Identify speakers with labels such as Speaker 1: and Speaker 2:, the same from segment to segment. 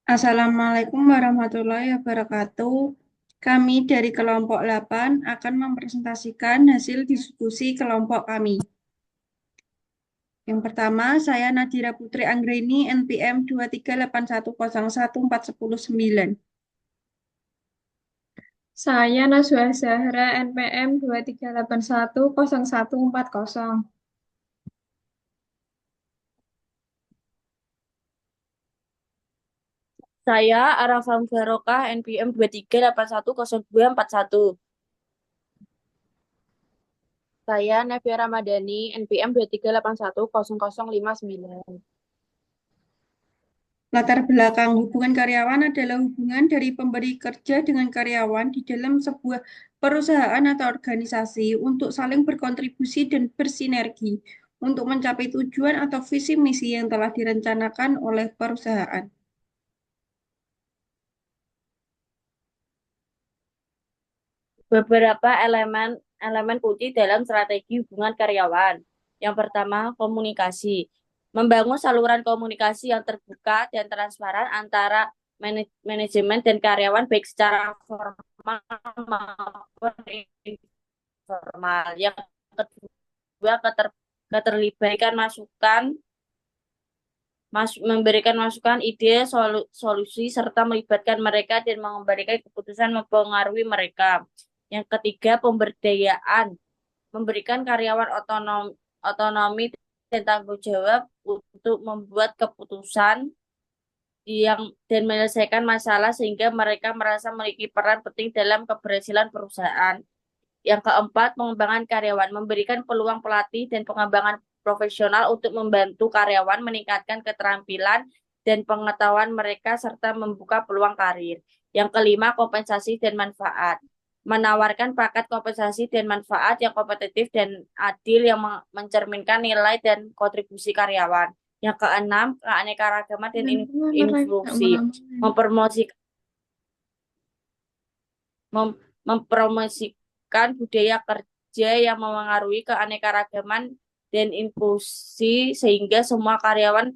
Speaker 1: Assalamualaikum warahmatullahi wabarakatuh. Kami dari kelompok 8 akan mempresentasikan hasil diskusi kelompok kami. Yang pertama, saya Nadira Putri Anggreni, NPM 238101419.
Speaker 2: Saya Najwa Zahra NPM 23810140.
Speaker 3: Saya Arafah Mubarokah NPM 23810241. Saya Nevia Ramadhani NPM 23810059.
Speaker 1: Latar belakang hubungan karyawan adalah hubungan dari pemberi kerja dengan karyawan di dalam sebuah perusahaan atau organisasi untuk saling berkontribusi dan bersinergi untuk mencapai tujuan atau visi misi yang telah direncanakan oleh perusahaan.
Speaker 3: Beberapa elemen elemen kunci dalam strategi hubungan karyawan. Yang pertama, komunikasi. Membangun saluran komunikasi yang terbuka dan transparan antara manajemen dan karyawan baik secara formal maupun informal. Yang kedua, keterlibatan masukan memberikan masukan, ide, solusi, serta melibatkan mereka dan memberikan keputusan mempengaruhi mereka. Yang ketiga, pemberdayaan, memberikan karyawan otonomi dan tanggung jawab untuk membuat keputusan yang dan menyelesaikan masalah sehingga mereka merasa memiliki peran penting dalam keberhasilan perusahaan. Yang keempat, pengembangan karyawan, memberikan peluang pelatih dan pengembangan profesional untuk membantu karyawan meningkatkan keterampilan dan pengetahuan mereka serta membuka peluang karir. Yang kelima, kompensasi dan manfaat, menawarkan paket kompensasi dan manfaat yang kompetitif dan adil yang mencerminkan nilai dan kontribusi karyawan. Yang keenam, keanekaragaman dan inklusi, mempromosikan mempromosikan budaya kerja yang memengaruhi keanekaragaman dan inklusi sehingga semua karyawan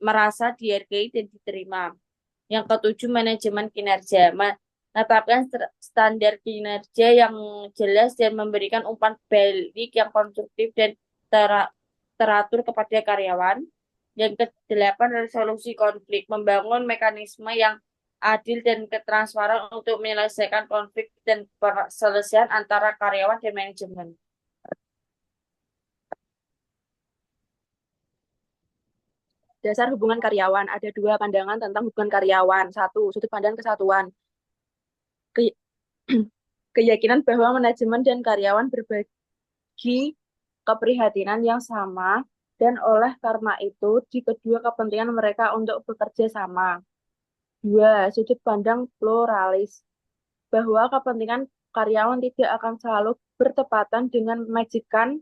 Speaker 3: merasa dihargai dan diterima. Yang ketujuh, manajemen kinerja. Menetapkan standar kinerja yang jelas dan memberikan umpan balik yang konstruktif dan teratur kepada karyawan. Yang kedelapan, resolusi konflik. Membangun mekanisme yang adil dan transparan untuk menyelesaikan konflik dan perselisihan antara karyawan dan manajemen.
Speaker 4: Dasar hubungan karyawan. Ada dua pandangan tentang hubungan karyawan. Satu, sudut pandang kesatuan. Ke- Keyakinan bahwa manajemen dan karyawan berbagi keprihatinan yang sama dan oleh karena itu di kedua kepentingan mereka untuk bekerja sama. Dua, sudut pandang pluralis. Bahwa kepentingan karyawan tidak akan selalu bertepatan dengan majikan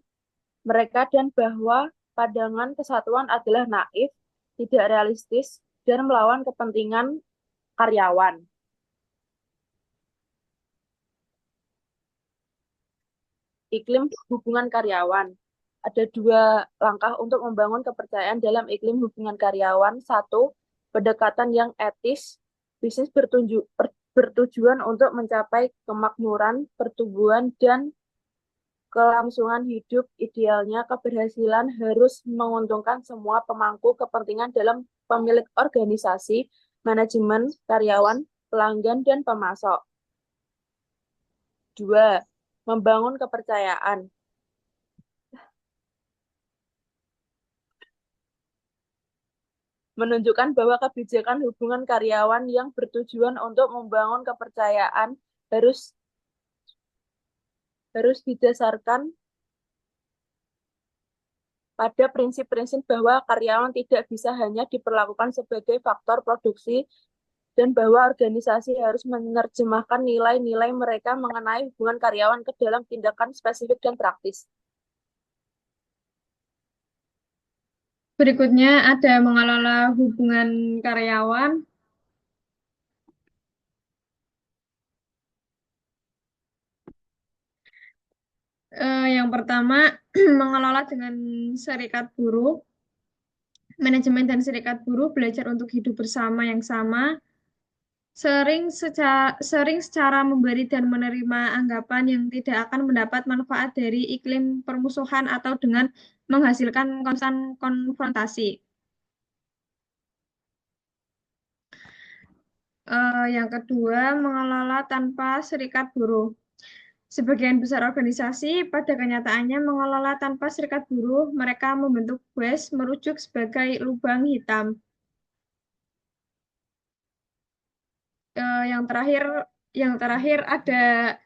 Speaker 4: mereka dan bahwa pandangan kesatuan adalah naif, tidak realistis, dan melawan kepentingan karyawan. Iklim hubungan karyawan. Ada dua langkah untuk membangun kepercayaan dalam iklim hubungan karyawan. Satu, pendekatan yang etis. Bisnis bertujuan untuk mencapai kemakmuran, pertumbuhan, dan kelangsungan hidup. Idealnya, keberhasilan harus menguntungkan semua pemangku kepentingan dalam pemilik organisasi, manajemen, karyawan, pelanggan, dan pemasok. Dua, membangun kepercayaan. Menunjukkan bahwa kebijakan hubungan karyawan yang bertujuan untuk membangun kepercayaan harus harus didasarkan pada prinsip-prinsip bahwa karyawan tidak bisa hanya diperlakukan sebagai faktor produksi dan bahwa organisasi harus menerjemahkan nilai-nilai mereka mengenai hubungan karyawan ke dalam tindakan spesifik dan praktis.
Speaker 2: Berikutnya ada mengelola hubungan karyawan. Yang pertama, mengelola dengan serikat buruh. Manajemen dan serikat buruh belajar untuk hidup bersama yang sama, sering secara memberi dan menerima anggapan yang tidak akan mendapat manfaat dari iklim permusuhan atau dengan menghasilkan konstan konfrontasi. Yang kedua, mengelola tanpa serikat buruh. Sebagian besar organisasi pada kenyataannya mengelola tanpa serikat buruh, mereka membentuk BES merujuk sebagai lubang hitam. Yang terakhir ada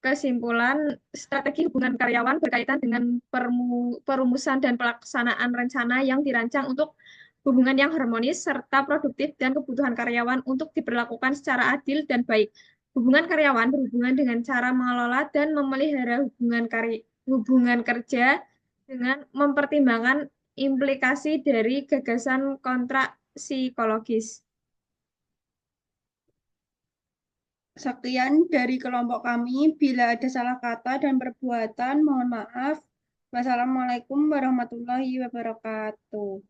Speaker 2: kesimpulan strategi hubungan karyawan berkaitan dengan perumusan dan pelaksanaan rencana yang dirancang untuk hubungan yang harmonis serta produktif dan kebutuhan karyawan untuk diperlakukan secara adil dan baik. Hubungan karyawan berhubungan dengan cara mengelola dan memelihara hubungan kerja dengan mempertimbangkan implikasi dari gagasan kontrak psikologis.
Speaker 1: Sekian dari kelompok kami. Bila ada salah kata dan perbuatan, mohon maaf. Wassalamualaikum warahmatullahi wabarakatuh.